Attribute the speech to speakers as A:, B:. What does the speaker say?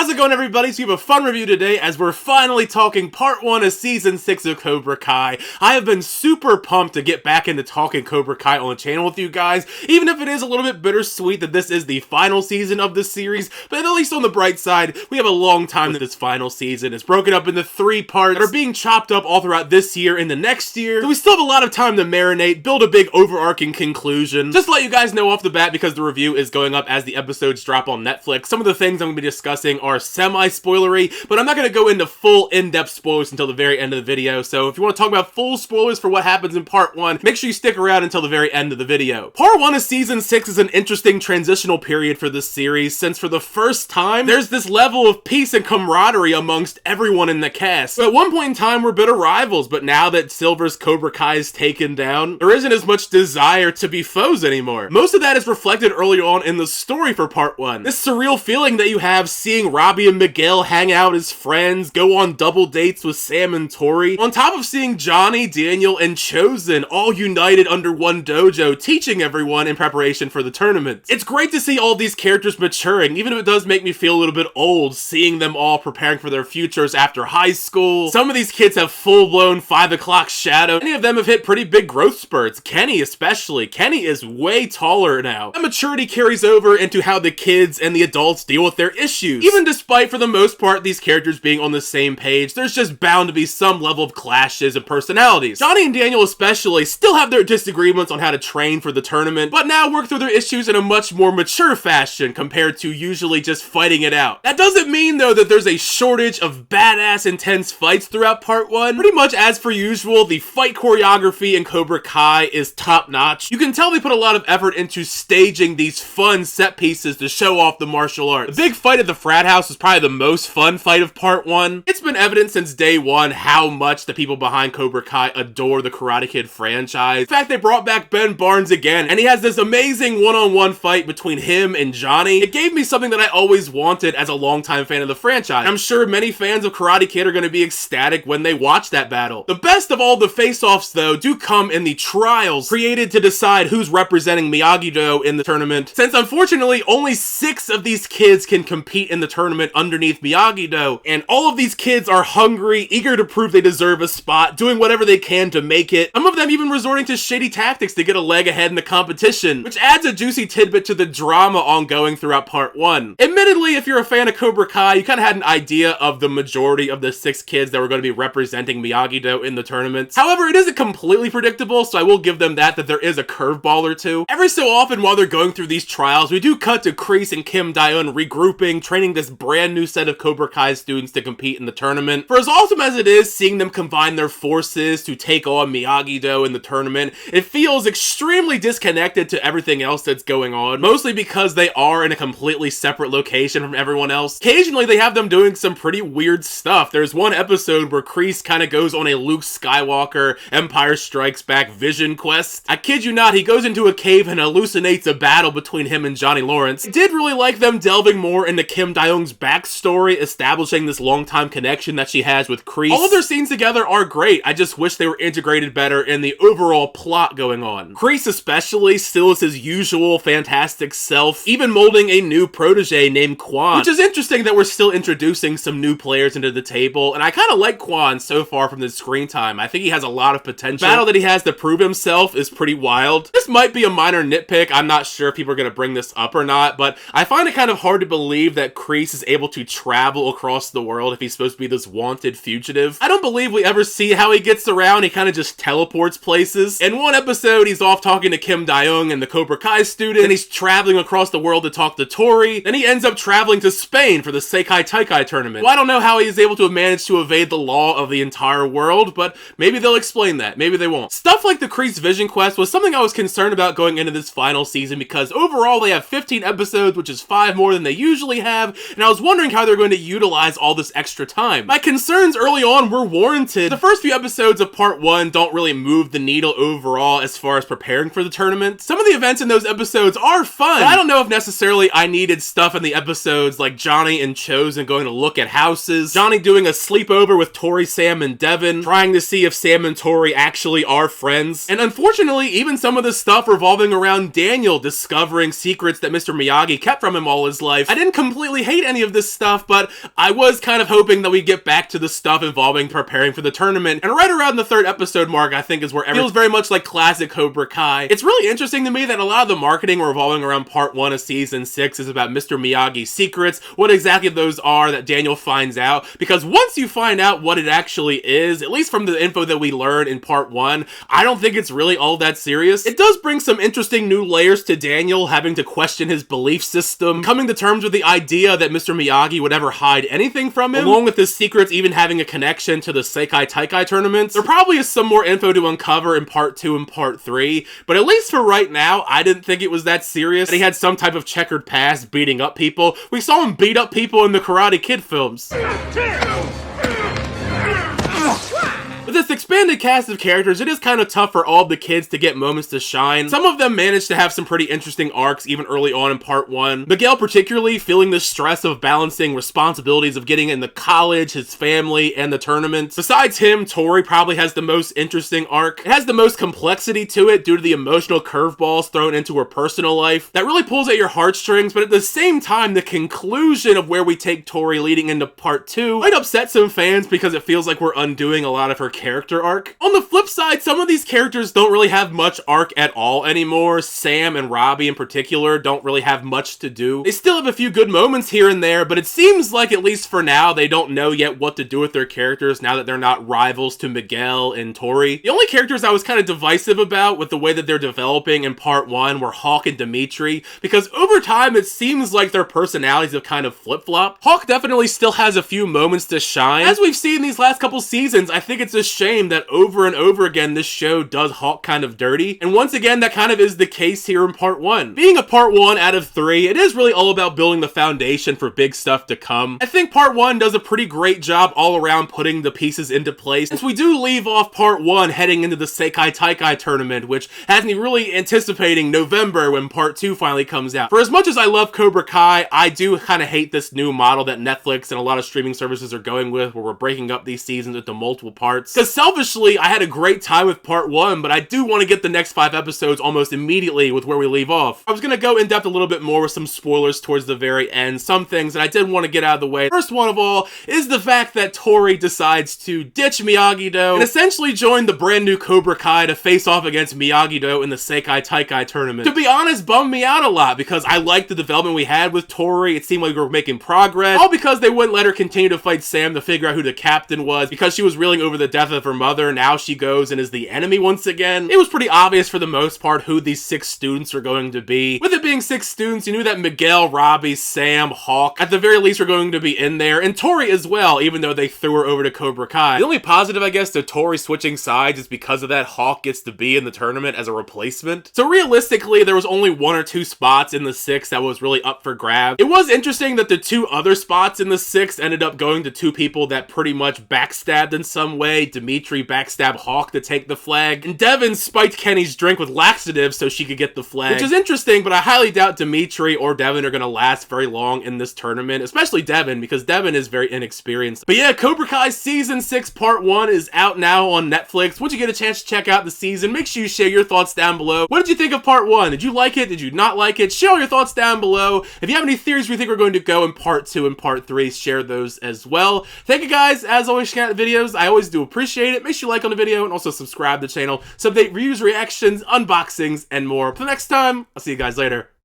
A: How's it going, everybody? So we have a fun review today as we're finally talking part 1 of season 6 of Cobra Kai. I have been super pumped to get back into talking Cobra Kai on the channel with you guys, even if it is a little bit bittersweet that this is the final season of this series, but at least on the bright side, we have a long time that this final season is broken up into 3 parts that are being chopped up all throughout this year and the next year, so we still have a lot of time to marinate, build a big overarching conclusion. Just to let you guys know off the bat, because the review is going up as the episodes drop on Netflix, some of the things I'm going to be discussing are semi-spoilery, but I'm not going to go into full in-depth spoilers until the very end of the video, so if you want to talk about full spoilers for what happens in part 1, make sure you stick around until the very end of the video. Part 1 of season 6 is an interesting transitional period for this series, since for the first time, there's this level of peace and camaraderie amongst everyone in the cast. So at one point in time, we're bitter rivals, but now that Silver's Cobra Kai is taken down, there isn't as much desire to be foes anymore. Most of that is reflected early on in the story for part 1. This surreal feeling that you have seeing Robbie and Miguel hang out as friends, go on double dates with Sam and Tori, on top of seeing Johnny, Daniel, and Chosen all united under one dojo, teaching everyone in preparation for the tournament. It's great to see all these characters maturing, even if it does make me feel a little bit old, seeing them all preparing for their futures after high school. Some of these kids have full-blown 5 o'clock shadow. Many of them have hit pretty big growth spurts. Kenny especially. Kenny is way taller now. That maturity carries over into how the kids and the adults deal with their issues. Even despite, for the most part, these characters being on the same page, there's just bound to be some level of clashes of personalities. Johnny and Daniel especially still have their disagreements on how to train for the tournament, but now work through their issues in a much more mature fashion compared to usually just fighting it out. That doesn't mean, though, that there's a shortage of badass, intense fights throughout part 1. Pretty much as per usual, the fight choreography in Cobra Kai is top-notch. You can tell they put a lot of effort into staging these fun set pieces to show off the martial arts. The big fight at the frat house was probably the most fun fight of part 1. It's been evident since day 1 how much the people behind Cobra Kai adore the Karate Kid franchise. In fact, they brought back Ben Barnes again, and he has this amazing one-on-one fight between him and Johnny. It gave me something that I always wanted as a longtime fan of the franchise. I'm sure many fans of Karate Kid are going to be ecstatic when they watch that battle. The best of all the face-offs, though, do come in the trials created to decide who's representing Miyagi-Do in the tournament, since unfortunately only 6 of these kids can compete in the tournament underneath Miyagi-Do, and all of these kids are hungry, eager to prove they deserve a spot, doing whatever they can to make it, some of them even resorting to shady tactics to get a leg ahead in the competition, which adds a juicy tidbit to the drama ongoing throughout part 1. Admittedly, if you're a fan of Cobra Kai, you kind of had an idea of the majority of the 6 kids that were going to be representing Miyagi-Do in the tournament. However, it isn't completely predictable, so I will give them that there is a curveball or two. Every so often while they're going through these trials, we do cut to Kreese and Kim Daeun regrouping, training this brand new set of Cobra Kai students to compete in the tournament. For as awesome as it is seeing them combine their forces to take on Miyagi-Do in the tournament, it feels extremely disconnected to everything else that's going on, mostly because they are in a completely separate location from everyone else. Occasionally they have them doing some pretty weird stuff. There's one episode where Kreese kind of goes on a Luke Skywalker Empire Strikes Back vision quest. I kid you not, he goes into a cave and hallucinates a battle between him and Johnny Lawrence. I did really like them delving more into Kim Daeung's backstory, establishing this long-time connection that she has with Kreese. All of their scenes together are great, I just wish they were integrated better in the overall plot going on. Kreese especially still is his usual fantastic self, even molding a new protege named Quan, which is interesting that we're still introducing some new players into the table, and I kind of like Quan so far from the screen time. I think he has a lot of potential. The battle that he has to prove himself is pretty wild. This might be a minor nitpick, I'm not sure if people are going to bring this up or not, but I find it kind of hard to believe that Kreese is able to travel across the world if he's supposed to be this wanted fugitive. I don't believe we ever see how he gets around, he kind of just teleports places. In one episode, he's off talking to Kim Daeung and the Cobra Kai student, and he's traveling across the world to talk to Tori, then he ends up traveling to Spain for the Sekai Taikai tournament. Well, I don't know how he's able to have managed to evade the law of the entire world, but maybe they'll explain that, maybe they won't. Stuff like the Kreese Vision Quest was something I was concerned about going into this final season because overall they have 15 episodes, which is 5 more than they usually have, and I was wondering how they're going to utilize all this extra time. My concerns early on were warranted. The first few episodes of part 1 don't really move the needle overall as far as preparing for the tournament. Some of the events in those episodes are fun, but I don't know if necessarily I needed stuff in the episodes like Johnny and Chosen going to look at houses, Johnny doing a sleepover with Tori, Sam, and Devin, trying to see if Sam and Tori actually are friends, and unfortunately even some of the stuff revolving around Daniel discovering secrets that Mr. Miyagi kept from him all his life. I didn't completely hate any of this stuff, but I was kind of hoping that we get back to the stuff involving preparing for the tournament. And right around the 3rd episode mark, I think, is where everything feels very much like classic Cobra Kai. It's really interesting to me that a lot of the marketing revolving around part 1 of season 6 is about Mr. Miyagi's secrets, what exactly those are that Daniel finds out, because once you find out what it actually is, at least from the info that we learn in part 1, I don't think it's really all that serious. It does bring some interesting new layers to Daniel, having to question his belief system, coming to terms with the idea that Mr. Miyagi would ever hide anything from him, along with his secrets even having a connection to the Sekai Taikai tournaments. There probably is some more info to uncover in part 2 and part 3, but at least for right now, I didn't think it was that serious. He had some type of checkered past beating up people. We saw him beat up people in the Karate Kid films. With this expanded cast of characters, it is kind of tough for all of the kids to get moments to shine. Some of them managed to have some pretty interesting arcs even early on in part 1. Miguel particularly feeling the stress of balancing responsibilities of getting into college, his family, and the tournament. Besides him, Tori probably has the most interesting arc. It has the most complexity to it due to the emotional curveballs thrown into her personal life that really pulls at your heartstrings, but at the same time, the conclusion of where we take Tori leading into part 2 might upset some fans because it feels like we're undoing a lot of her character arc. On the flip side, some of these characters don't really have much arc at all anymore. Sam and Robbie in particular don't really have much to do. They still have a few good moments here and there, but it seems like, at least for now, they don't know yet what to do with their characters now that they're not rivals to Miguel and Tori. The only characters I was kind of divisive about with the way that they're developing in part 1 were Hawk and Dimitri, because over time it seems like their personalities have kind of flip-flopped. Hawk definitely still has a few moments to shine. As we've seen these last couple seasons, I think it's a shame that over and over again this show does Hawk kind of dirty, and once again that kind of is the case here in part 1. Being a part 1 out of 3, it is really all about building the foundation for big stuff to come. I think part 1 does a pretty great job all around putting the pieces into place, since we do leave off part 1 heading into the Sekai Taikai tournament, which has me really anticipating November when part 2 finally comes out. For as much as I love Cobra Kai, I do kind of hate this new model that Netflix and a lot of streaming services are going with, where we're breaking up these seasons into multiple parts. Because selfishly, I had a great time with part 1, but I do want to get the next 5 episodes almost immediately with where we leave off. I was going to go in depth a little bit more with some spoilers towards the very end, some things that I did want to get out of the way. First one of all is the fact that Tori decides to ditch Miyagi-Do and essentially join the brand new Cobra Kai to face off against Miyagi-Do in the Sekai Taikai tournament. To be honest, bummed me out a lot because I liked the development we had with Tori. It seemed like we were making progress, all because they wouldn't let her continue to fight Sam to figure out who the captain was because she was reeling over the death of her mother. Now she goes and is the enemy once again. It was pretty obvious for the most part who these 6 students are going to be. With it being 6 students, you knew that Miguel, Robbie, Sam, Hawk, at the very least, were going to be in there, and Tori as well, even though they threw her over to Cobra Kai. The only positive, I guess, to Tori switching sides is because of that, Hawk gets to be in the tournament as a replacement. So realistically, there was only 1 or 2 spots in the 6 that was really up for grabs. It was interesting that the 2 other spots in the 6 ended up going to 2 people that pretty much backstabbed in some way. Dimitri backstabbed Hawk to take the flag, and Devin spiked Kenny's drink with laxatives so she could get the flag, which is interesting, but I highly doubt Dimitri or Devin are going to last very long in this tournament, especially Devin, because Devin is very inexperienced. But yeah, Cobra Kai Season 6 Part 1 is out now on Netflix. Once you get a chance to check out the season, make sure you share your thoughts down below. What did you think of Part 1? Did you like it? Did you not like it? Share all your thoughts down below. If you have any theories we think we're going to go in Part 2 and Part 3, share those as well. Thank you guys, as always, checking out the videos. I always do appreciate it. Make sure you like on the video and also subscribe to the channel to update reviews, reactions, unboxings, and more. Till next time, I'll see you guys later.